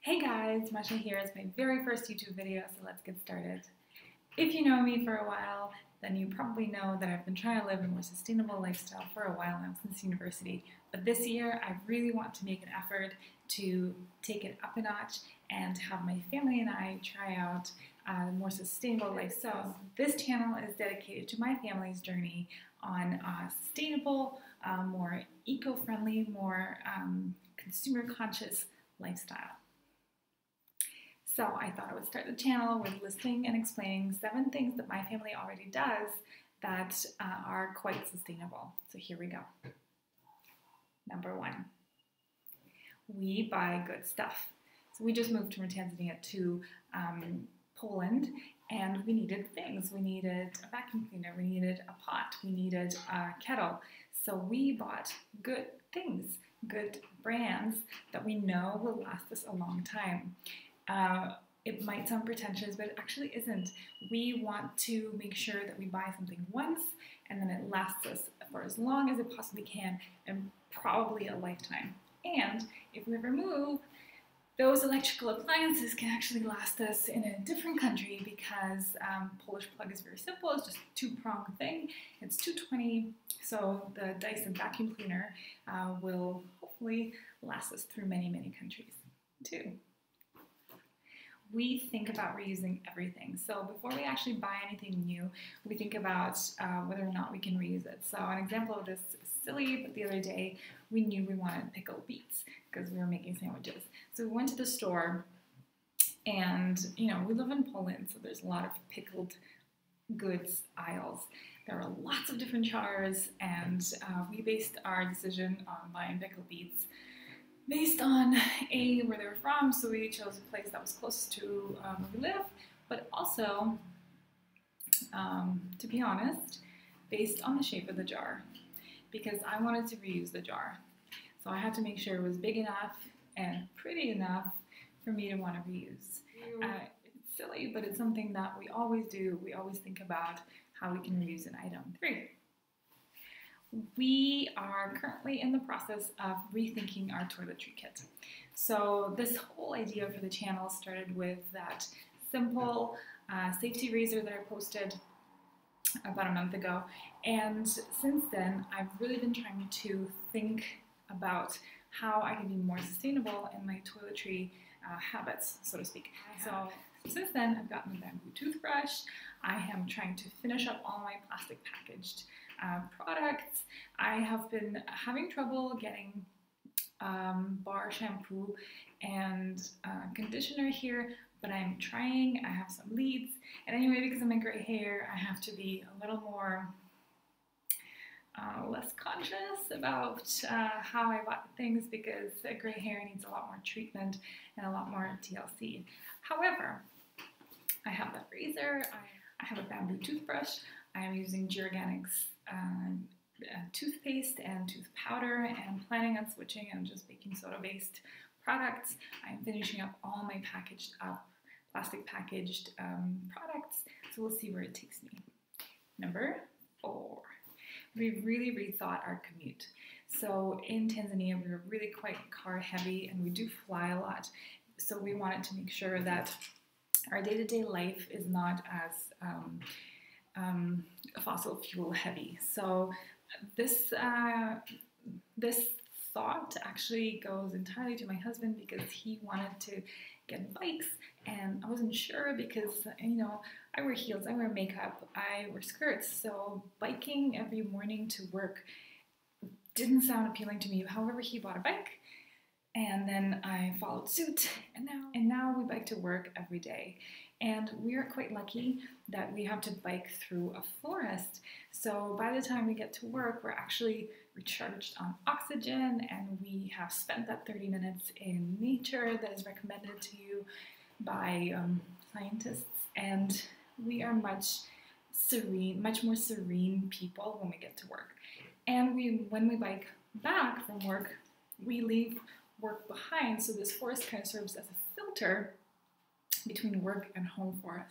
Hey guys, Masha here. It's my very first YouTube video, so let's get started. If you know me for a while, then you probably know that I've been trying to live a more sustainable lifestyle for a while now since university. But this year, I really want to make an effort to take it up a notch and have my family and I try out a more sustainable lifestyle. So this channel is dedicated to my family's journey on a sustainable, more eco-friendly, more consumer-conscious lifestyle. So I thought I would start the channel with listing and explaining 7 things that my family already does that are quite sustainable. So here we go. Number 1, we buy good stuff. So we just moved from Tanzania to Poland, and we needed things. We needed a vacuum cleaner, we needed a pot, we needed a kettle. So we bought good things, good brands that we know will last us a long time. It might sound pretentious, but it actually isn't. We want to make sure that we buy something once and then it lasts us for as long as it possibly can, and probably a lifetime. And if we ever move, those electrical appliances can actually last us in a different country because Polish plug is very simple. It's just a 2-prong thing. It's 220, so the Dyson vacuum cleaner will hopefully last us through many, many countries too. We think about reusing everything. So before we actually buy anything new, we think about whether or not we can reuse it. So an example of this is silly, but the other day we knew we wanted pickled beets because we were making sandwiches. So we went to the store, and we live in Poland, so there's a lot of pickled goods aisles. There are lots of different jars, and we based our decision on buying pickled beets based on where they were from, so we chose a place that was close to where we live, but also, to be honest, based on the shape of the jar, because I wanted to reuse the jar. So I had to make sure it was big enough and pretty enough for me to want to reuse. It's silly, but it's something that we always do. We always think about how we can reuse an item. 3. We are currently in the process of rethinking our toiletry kit. So this whole idea for the channel started with that simple safety razor that I posted about a month ago. And since then, I've really been trying to think about how I can be more sustainable in my toiletry habits, so to speak. So since then, I've gotten a bamboo toothbrush. I am trying to finish up all my plastic packaged products. I have been having trouble getting bar shampoo and conditioner here, but I'm trying. I have some leads, and anyway, because of my gray hair, I have to be a little more less conscious about how I bought things, because gray hair needs a lot more treatment and a lot more TLC. However, I have that razor, I have a bamboo toothbrush, I am using G-Organics toothpaste and tooth powder, and I'm planning on switching and just baking soda based products. I'm finishing up all my packaged up, plastic packaged products, so we'll see where it takes me. Number 4. We really rethought our commute. So in Tanzania, we were really quite car heavy, and we do fly a lot. So we wanted to make sure that our day-to-day life is not as fossil fuel heavy. So this thought actually goes entirely to my husband, because he wanted to get bikes, and I wasn't sure because I wear heels, I wear makeup, I wear skirts, so biking every morning to work didn't sound appealing to me. However, he bought a bike, and then I followed suit, and now we bike to work every day. And we are quite lucky that we have to bike through a forest. So by the time we get to work, we're actually recharged on oxygen, and we have spent that 30 minutes in nature that is recommended to you by scientists. And we are much more serene people when we get to work. And when we bike back from work, we leave work behind. So this forest kind of serves as a filter between work and home for us.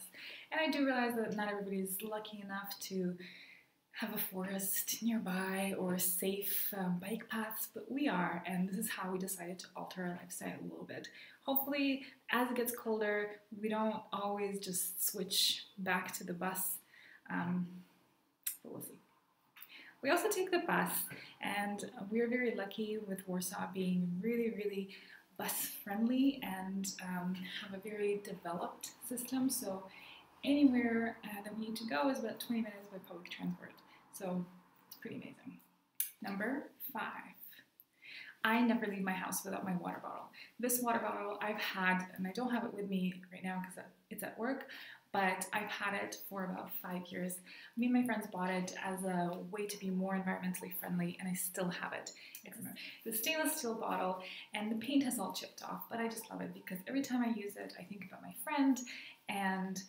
And I do realize that not everybody is lucky enough to have a forest nearby or safe bike paths, but we are, and this is how we decided to alter our lifestyle a little bit. Hopefully, as it gets colder, we don't always just switch back to the bus, but we'll see. We also take the bus, and we're very lucky with Warsaw being really, really bus friendly and have a very developed system. So anywhere that we need to go is about 20 minutes by public transport. So it's pretty amazing. Number 5. I never leave my house without my water bottle. This water bottle I've had, and I don't have it with me right now because it's at work, but I've had it for about 5 years. Me and my friends bought it as a way to be more environmentally friendly, and I still have it. It's the stainless steel bottle, and the paint has all chipped off, but I just love it because every time I use it, I think about my friend, and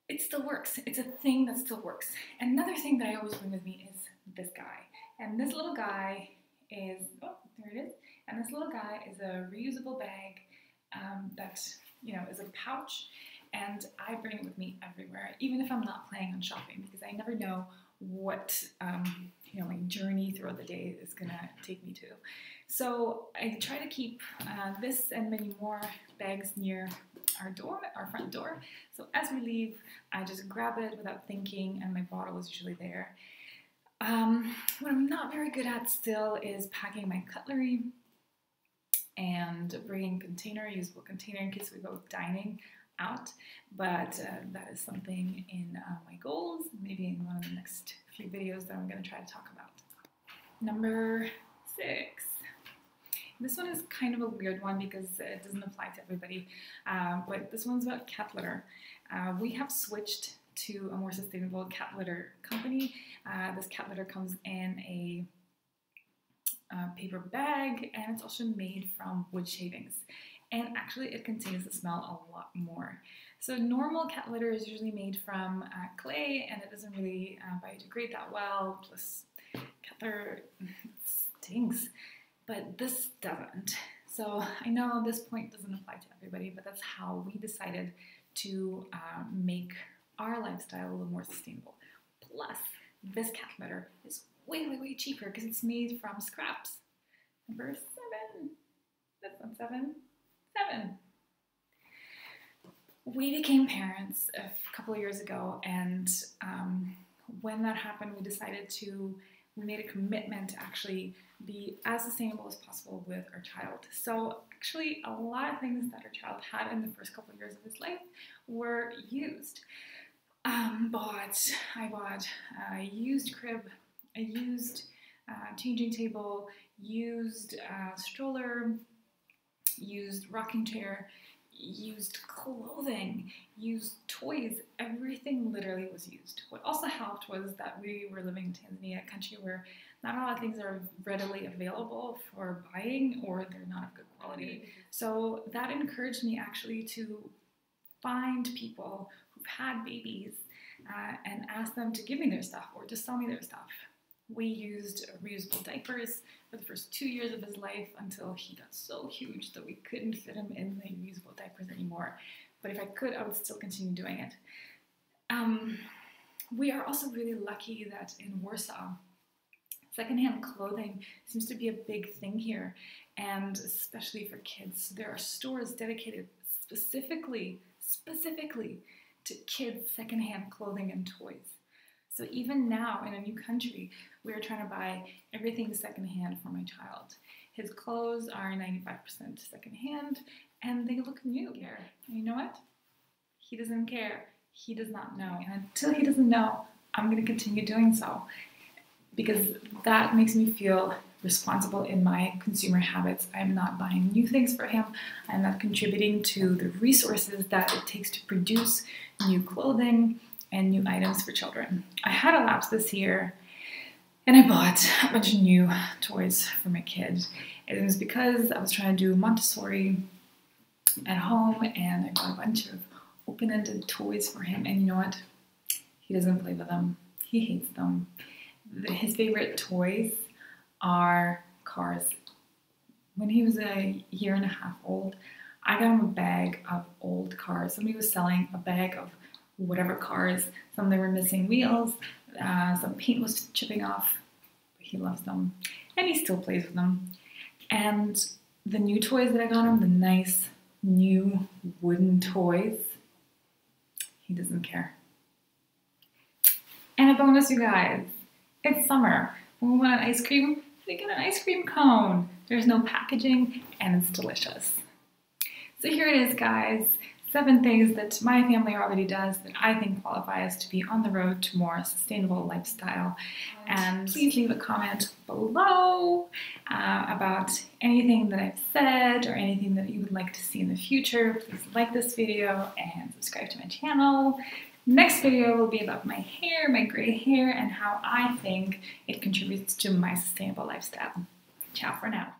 it still works. It's a thing that still works. Another thing that I always bring with me is this guy. And this little guy is, oh, there it is. And this little guy is a reusable bag that, is a pouch. And I bring it with me everywhere, even if I'm not planning on shopping, because I never know what, my journey throughout the day is gonna take me to. So I try to keep this and many more bags near our front door. So as we leave, I just grab it without thinking, and my bottle is usually there. What I'm not very good at still is packing my cutlery and bringing usable container in case we go dining out. But that is something in my goals, maybe in one of the next few videos that I'm going to try to talk about. Number 6. This one is kind of a weird one because it doesn't apply to everybody, but this one's about cat litter. We have switched to a more sustainable cat litter company. This cat litter comes in a paper bag, and it's also made from wood shavings. And actually it contains the smell a lot more. So normal cat litter is usually made from clay, and it doesn't really biodegrade that well, plus cat litter stinks. But this doesn't. So I know this point doesn't apply to everybody, but that's how we decided to make our lifestyle a little more sustainable. Plus, this cat litter is way, way, way cheaper because it's made from scraps. Number 7. That's not 7. 7. We became parents a couple of years ago, and when that happened, we made a commitment to actually be as sustainable as possible with our child. So actually, a lot of things that our child had in the first couple of years of his life were used. I bought a used crib, a used changing table, used stroller, used rocking chair, used clothing, used toys. Everything literally was used. What also helped was that we were living in Tanzania, a country where not a lot of things are readily available for buying, or they're not of good quality. So that encouraged me actually to find people who've had babies and ask them to give me their stuff or to sell me their stuff. We used reusable diapers for the first 2 years of his life until he got so huge that we couldn't fit him in the reusable diapers anymore. But if I could, I would still continue doing it. We are also really lucky that in Warsaw, secondhand clothing seems to be a big thing here, and especially for kids. There are stores dedicated specifically to kids' secondhand clothing and toys. So even now, in a new country, we are trying to buy everything secondhand for my child. His clothes are 95% secondhand, and they look new. And you know what? He doesn't care. He does not know. And until he doesn't know, I'm going to continue doing so, because that makes me feel responsible in my consumer habits. I'm not buying new things for him. I'm not contributing to the resources that it takes to produce new clothing and new items for children. I had a lapse this year, and I bought a bunch of new toys for my kid. It was because I was trying to do Montessori at home, and I bought a bunch of open-ended toys for him, and you know what? He doesn't play with them. He hates them. His favorite toys are cars. When he was a year and a half old, I got him a bag of old cars. Somebody was selling a bag of whatever cars. Some of them were missing wheels, Some paint was chipping off, but he loves them, and he still plays with them. And the new toys that I got him, the nice new wooden toys, he doesn't care. And a bonus, you guys, it's summer. When we want an ice cream, we get an ice cream cone. There's no packaging and it's delicious. So here it is, guys. 7 things that my family already does that I think qualify us to be on the road to more sustainable lifestyle. And please leave a comment below about anything that I've said or anything that you would like to see in the future. Please like this video and subscribe to my channel. Next video will be about my hair, my gray hair, and how I think it contributes to my sustainable lifestyle. Ciao for now.